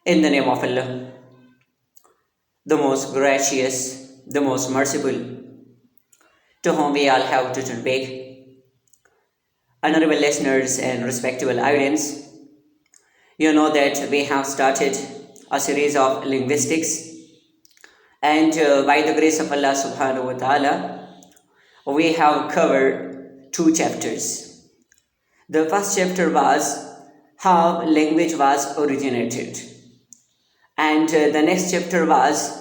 In the name of Allah, the most gracious, the most merciful, to whom we all have to turn back. Honorable listeners and respectable audience, you know that we have started a series of linguistics, and by the grace of Allah subhanahu wa ta'ala, we have covered two chapters. The first chapter was how language was originated, and the next chapter was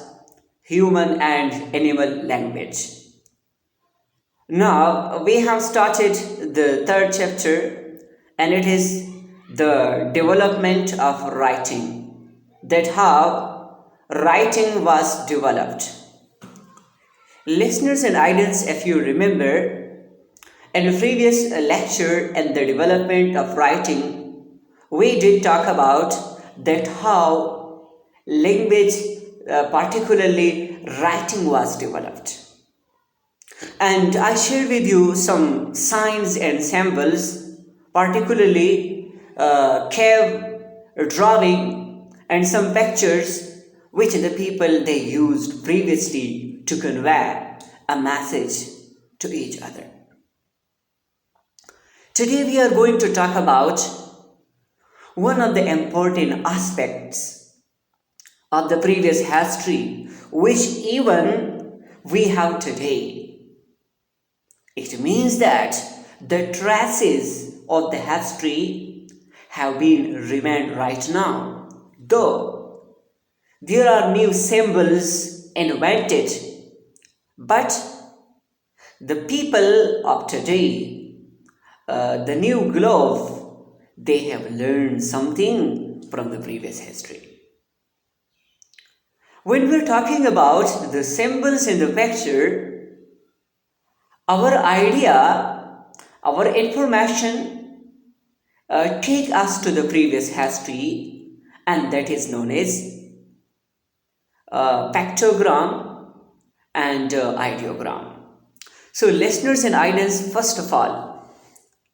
human and animal language. Now we have started the third chapter, and it is the development of writing, that how writing was developed. Listeners and audience, if you remember, in the previous lecture and the development of writing, we did talk about that how language, particularly writing, was developed. And I shared with you some signs and symbols, particularly cave drawing and some pictures which the people they used previously to convey a message to each other. Today we are going to talk about one of the important aspects of the previous history which even we have today. It means that the traces of the history have been remained right now, though there are new symbols invented, but the people of today, the new globe, they have learned something from the previous history. When we're talking about the symbols in the picture, our idea, our information take us to the previous history, and that is known as Pictogram and Ideogram. So listeners and audience, first of all,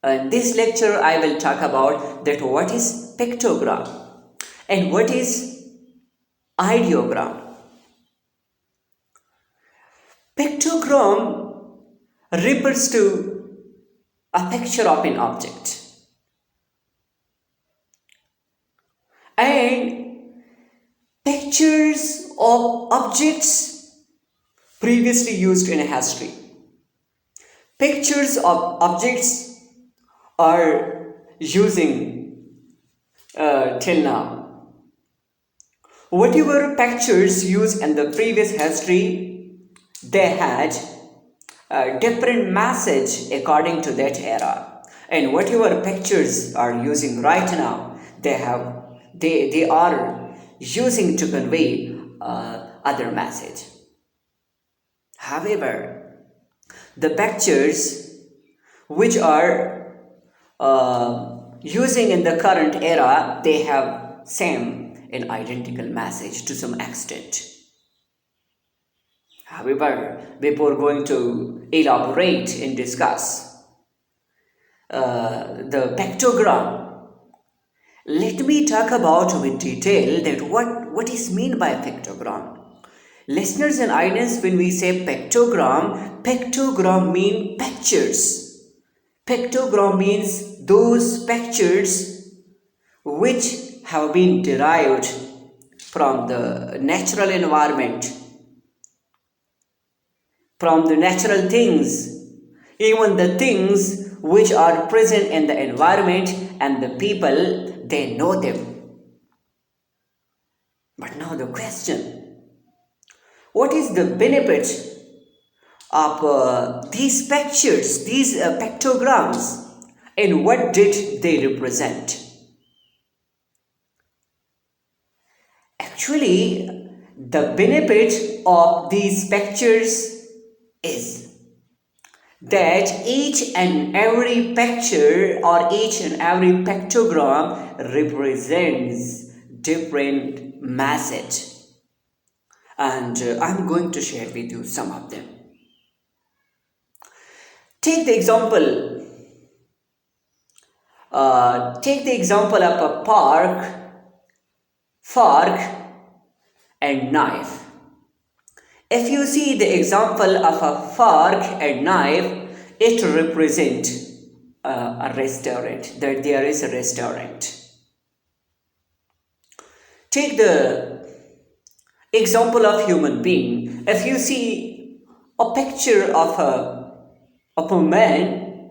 in this lecture I will talk about that what is pictogram and what is ideogram. Pictogram refers to a picture of an object, and pictures of objects previously used in history. Pictures of objects are using till now. Whatever pictures used in the previous history, they had a different message according to that era, and whatever pictures are using right now, they are using to convey other message. However, the pictures which are using in the current era, they have same and identical message to some extent. However, before going to elaborate and discuss the pictogram, let me talk about with detail that what is meant by pictogram. Listeners and audience, when we say pictogram mean pictures. Pictogram means those pictures which have been derived from the natural environment, from the natural things, even the things which are present in the environment, and the people they know them. But now the question, what is the benefit of these pictures, these pictograms, and what did they represent? Actually, the benefit of these pictures is that each and every picture or each and every pictogram represents different message, and I'm going to share with you some of them. Take the example of a park fork and knife. If you see the example of a fork and knife, it represents a restaurant, that there is a restaurant. Take the example of human being. If you see a picture of a man,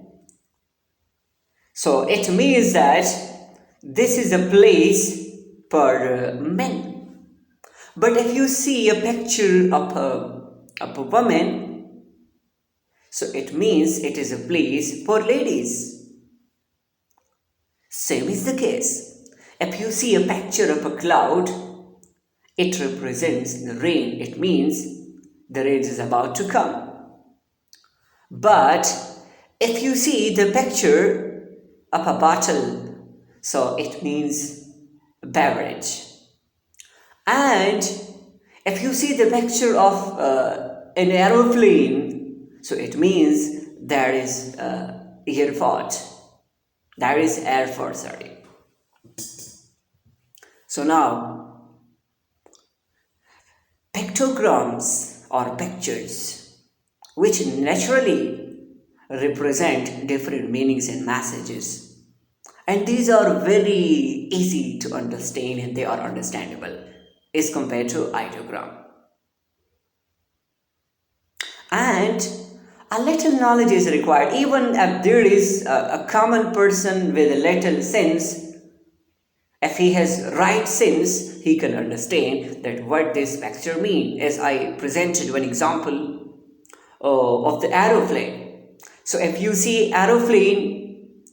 so it means that this is a place for men. But if you see a picture of a woman, so it means it is a place for ladies. Same is the case. If you see a picture of a cloud, it represents the rain. It means the rain is about to come. But if you see the picture of a bottle, so it means beverage. And if you see the picture of an aeroplane, so it means there is airport. There is airport, sorry. So now, pictograms or pictures, which naturally represent different meanings and messages. And these are very easy to understand and they are understandable as compared to ideogram. And a little knowledge is required. Even if there is a common person with a little sense, if he has right sense, he can understand that what this picture means. As I presented one example of the aeroplane. So if you see aeroplane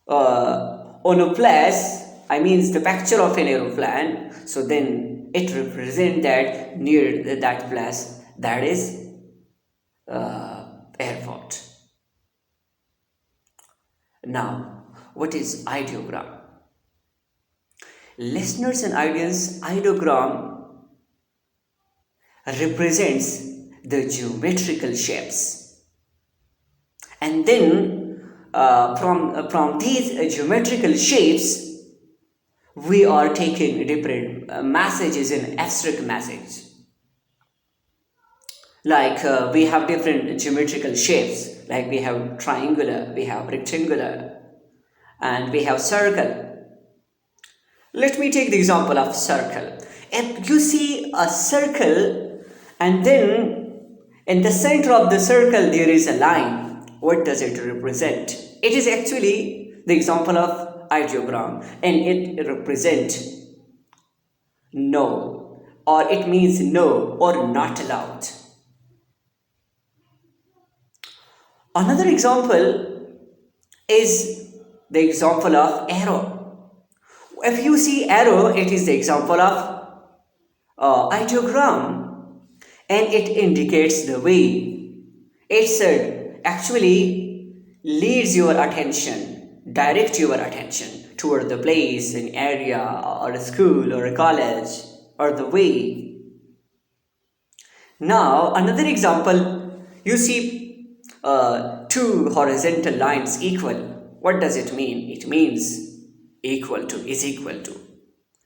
on a place, I mean the picture of an aeroplane, so then it represents that near that place that is airport. Now, what is ideogram? Listeners and audience, ideogram represents the geometrical shapes, and then from these geometrical shapes we are taking different messages in abstract message. Like we have different geometrical shapes, like we have triangular, we have rectangular, and we have circle. Let me take the example of circle. If you see a circle and then in the center of the circle there is a line, what does it represent? It is actually the example of ideogram, and it represents no, or it means no or not allowed. Another example is the example of arrow. If you see arrow, it is the example of ideogram, and it indicates the way. It actually leads your attention, direct your attention toward the place, an area, or a school, or a college, or the way. Now, another example, you see two horizontal lines equal. What does it mean? It means equal to, is equal to.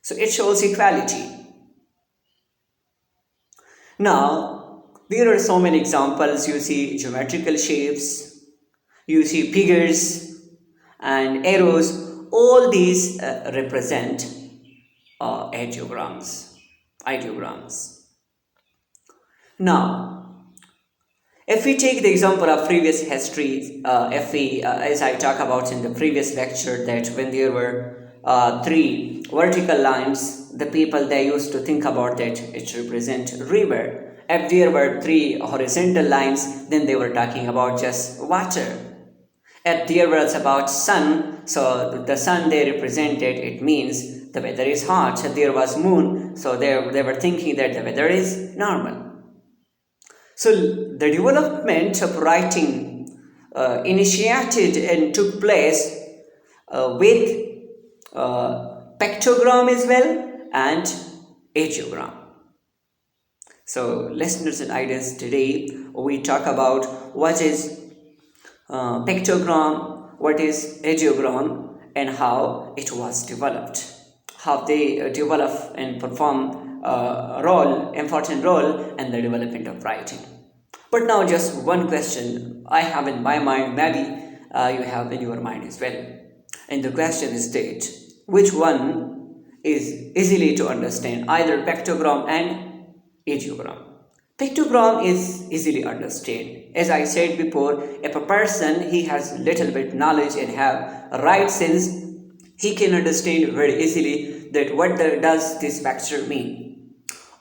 So it shows equality. Now, there are so many examples. You see geometrical shapes, you see figures and arrows. All these represent ideograms. Now, if we take the example of previous history, as I talked about in the previous lecture, that when there were three vertical lines, the people they used to think about that it represent river. If there were three horizontal lines, then they were talking about just water. If there was about sun, so the sun they represented, it means the weather is hot. If there was moon, so they were thinking that the weather is normal. So the development of writing initiated and took place with pictogram as well and ideogram. So listeners and audience, today we talk about what is pictogram, what is ideogram, and how it was developed. how they develop and perform a role, important role in the development of writing. But now just one question I have in my mind, maybe you have in your mind as well. And the question is that which one is easily to understand, either pictogram and ideogram? Pictogram is easily understood. As I said before, if a person he has little bit knowledge and have a right sense, he can understand very easily that what does this picture mean.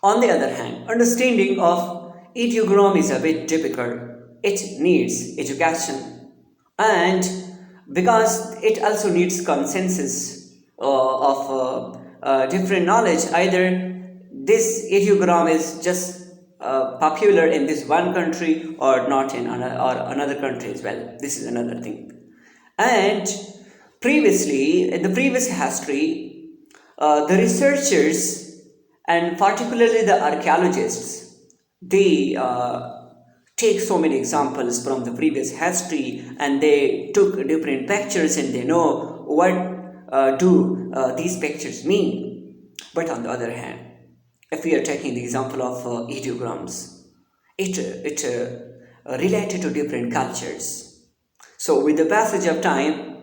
On the other hand, understanding of ideogram is a bit difficult. It needs education, and because it also needs consensus of different knowledge. Either this ideogram is just popular in this one country or not in another country as well. This is another thing. And previously, in the previous history, the researchers and particularly the archaeologists, they take so many examples from the previous history, and they took different pictures and they know what do these pictures mean. But on the other hand, if we are taking the example of ideograms, it related to different cultures. So with the passage of time,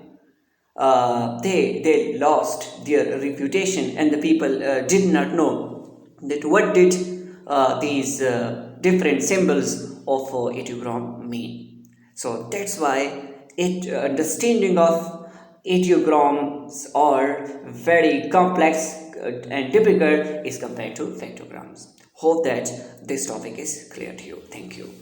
they lost their reputation, and the people did not know that what did these different symbols of ideogram mean. So that's why understanding of ideograms are very complex and difficult as compared to pictograms. Hope that this topic is clear to you. Thank you.